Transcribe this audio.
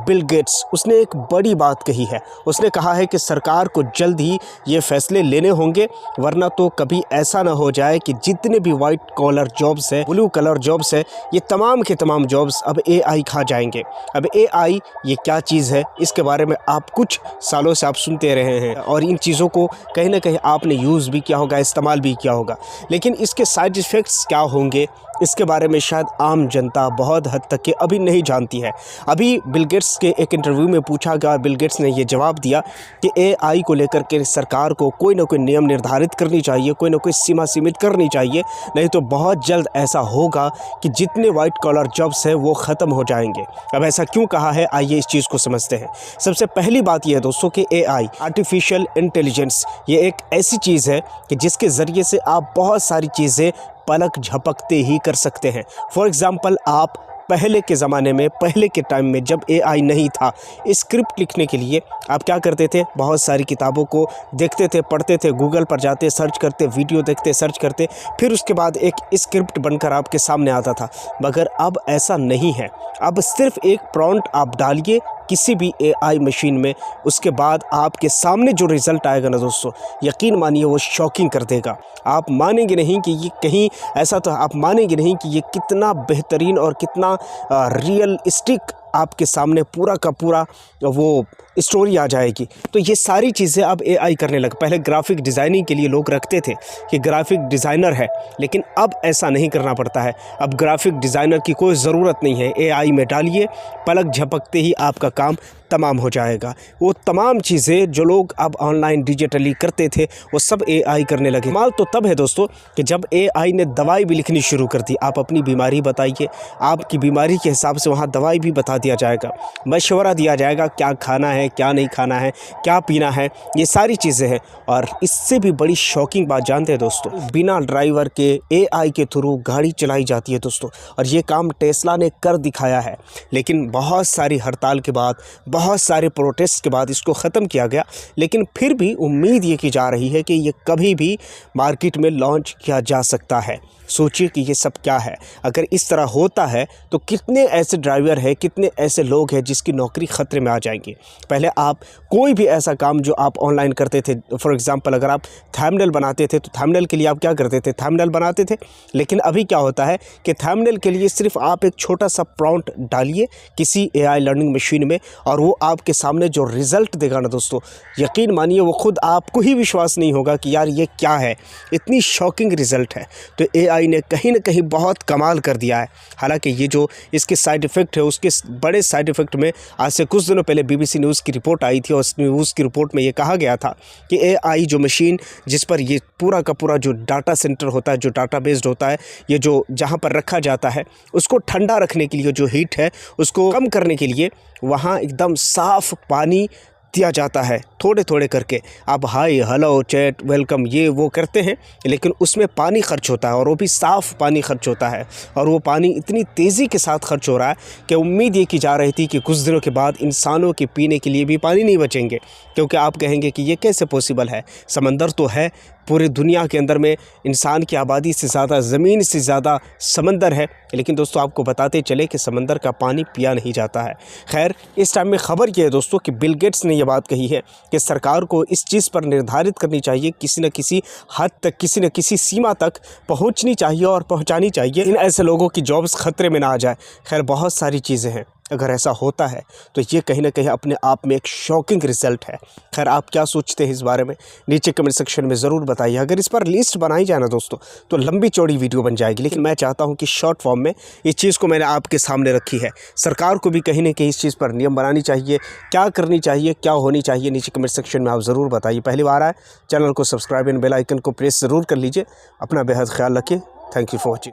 Bill Gates, उसने एक बड़ी बात कही है। उसने कहा है कि सरकार को जल्द ही ये फैसले लेने होंगे, वरना तो कभी ऐसा ना हो जाए कि जितने भी वाइट कॉलर जॉब्स है, ब्लू कलर जॉब्स है, ये तमाम के तमाम जॉब्स अब एआई खा जाएंगे। अब एआई ये क्या चीज़ है, इसके बारे में आप कुछ सालों से आप सुनते रहे हैं और इन चीज़ों को कहीं ना कहीं आपने यूज़ भी किया होगा, इस्तेमाल भी किया होगा, लेकिन इसके साइड इफ़ेक्ट्स क्या होंगे इसके बारे में शायद आम जनता बहुत हद तक के अभी नहीं जानती है। अभी बिल गेट्स के एक इंटरव्यू में पूछा गया, बिल गेट्स ने ये जवाब दिया कि एआई को लेकर के सरकार को कोई ना कोई नियम निर्धारित करनी चाहिए, कोई ना कोई सीमा सीमित करनी चाहिए, नहीं तो बहुत जल्द ऐसा होगा कि जितने वाइट कॉलर जॉब्स हैं वो ख़त्म हो जाएंगे। अब ऐसा क्यों कहा है, आइए इस चीज़ को समझते हैं। सबसे पहली बात यह है दोस्तों कि एआई, आर्टिफिशियल इंटेलिजेंस, ये एक ऐसी चीज़ है कि जिसके ज़रिए से आप बहुत सारी चीज़ें पलक झपकते ही कर सकते हैं। फॉर एग्ज़ाम्पल, आप पहले के ज़माने में, पहले के टाइम में जब एआई नहीं था, स्क्रिप्ट लिखने के लिए आप क्या करते थे, बहुत सारी किताबों को देखते थे, पढ़ते थे, गूगल पर जाते, सर्च करते, वीडियो देखते, सर्च करते, फिर उसके बाद एक स्क्रिप्ट बनकर आपके सामने आता था। मगर अब ऐसा नहीं है। अब सिर्फ एक प्रॉम्प्ट आप डालिए किसी भी एआई मशीन में, उसके बाद आपके सामने जो रिज़ल्ट आएगा ना दोस्तों, यकीन मानिए वो शॉकिंग कर देगा। आप मानेंगे नहीं कि ये कहीं ऐसा, तो आप मानेंगे नहीं कि ये कितना बेहतरीन और कितना रियलिस्टिक आपके सामने पूरा का पूरा वो स्टोरी आ जाएगी। तो ये सारी चीज़ें अब एआई करने लगा। पहले ग्राफिक डिज़ाइनिंग के लिए लोग रखते थे कि ग्राफिक डिज़ाइनर है, लेकिन अब ऐसा नहीं करना पड़ता है। अब ग्राफिक डिज़ाइनर की कोई ज़रूरत नहीं है, एआई में डालिए, पलक झपकते ही आपका काम तमाम हो जाएगा। वो तमाम चीज़ें जो लोग अब ऑनलाइन डिजिटली करते थे वो सब एआई करने लगे। माल तो तब है दोस्तों कि जब एआई ने दवाई भी लिखनी शुरू कर दी। आप अपनी बीमारी बताइए, आपकी बीमारी के हिसाब से वहाँ दवाई भी बता दिया जाएगा, मशवरा दिया जाएगा क्या खाना है, क्या नहीं खाना है, क्या पीना है, ये सारी चीज़ें हैं। और इससे भी बड़ी शॉकिंग बात जानते हैं दोस्तों, बिना ड्राइवर के एआई के थ्रू गाड़ी चलाई जाती है दोस्तों, और ये काम टेस्ला ने कर दिखाया है। लेकिन बहुत सारी हड़ताल के बाद, बहुत सारे प्रोटेस्ट के बाद इसको ख़त्म किया गया, लेकिन फिर भी उम्मीद ये की जा रही है कि ये कभी भी मार्केट में लॉन्च किया जा सकता है। सोचिए कि ये सब क्या है। अगर इस तरह होता है तो कितने ऐसे ड्राइवर हैं, कितने ऐसे लोग हैं जिसकी नौकरी ख़तरे में आ जाएंगी। पहले आप कोई भी ऐसा काम जो आप ऑनलाइन करते थे, फॉर एग्ज़ाम्पल अगर आप थंबनेल बनाते थे तो थंबनेल के लिए आप क्या करते थे, थंबनेल बनाते थे। लेकिन अभी क्या होता है कि थंबनेल के लिए सिर्फ आप एक छोटा सा प्रॉम्प्ट डालिए किसी एआई लर्निंग मशीन में, और वो आपके सामने जो रिज़ल्ट देगा ना दोस्तों, यकीन मानिए वो खुद आपको ही विश्वास नहीं होगा कि यार ये क्या है, इतनी शॉकिंग रिज़ल्ट है। तो एआई ने कहीं ना कहीं बहुत कमाल कर दिया है। हालांकि ये जो इसके साइड इफ़ेक्ट है, उसके बड़े साइड इफ़ेक्ट में आज से कुछ दिनों पहले बीबीसी न्यूज़ की रिपोर्ट आई थी, और उस न्यूज़ की रिपोर्ट में ये कहा गया था कि एआई जो मशीन, जिस पर ये पूरा का पूरा जो डाटा सेंटर होता है, जो डाटा बेस्ड होता है, ये जो जहाँ पर रखा जाता है, उसको ठंडा रखने के लिए, जो हीट है उसको कम करने के लिए वहाँ एकदम साफ़ पानी दिया जाता है, थोड़े थोड़े करके। आप हाय, हेलो, चैट, वेलकम, ये वो करते हैं, लेकिन उसमें पानी खर्च होता है, और वो भी साफ़ पानी खर्च होता है, और वो पानी इतनी तेज़ी के साथ खर्च हो रहा है कि उम्मीद ये की जा रही थी कि कुछ दिनों के बाद इंसानों के पीने के लिए भी पानी नहीं बचेंगे। क्योंकि आप कहेंगे कि ये कैसे पॉसिबल है, समंदर तो है पूरी दुनिया के अंदर में, इंसान की आबादी से ज़्यादा, ज़मीन से ज़्यादा समंदर है, लेकिन दोस्तों आपको बताते चले कि समंदर का पानी पिया नहीं जाता है। खैर, इस टाइम में ख़बर ये है दोस्तों कि बिल गेट्स ने यह बात कही है कि सरकार को इस चीज़ पर निर्धारित करनी चाहिए, किसी न किसी हद तक, किसी न किसी सीमा तक पहुंचनी चाहिए और पहुंचानी चाहिए, इन ऐसे लोगों की जॉब्स ख़तरे में ना आ जाए। खैर, बहुत सारी चीज़ें हैं। अगर ऐसा होता है तो ये कहीं ना कहीं अपने आप में एक शॉकिंग रिज़ल्ट है। खैर, आप क्या सोचते हैं इस बारे में, नीचे कमेंट सेक्शन में ज़रूर बताइए। अगर इस पर लिस्ट बनाई जाए ना दोस्तों तो लंबी चौड़ी वीडियो बन जाएगी, लेकिन मैं चाहता हूं कि शॉर्ट फॉर्म में इस चीज़ को मैंने आपके सामने रखी है। सरकार को भी कहीं ना कहीं इस चीज़ पर नियम बनानी चाहिए, क्या करनी चाहिए, क्या होनी चाहिए, नीचे कमेंट सेक्शन में आप ज़रूर बताइए। पहली बार आए, चैनल को सब्सक्राइब एंड बेल आइकन को प्रेस ज़रूर कर लीजिए। अपना बेहद ख्याल रखिए। Thank you for watching.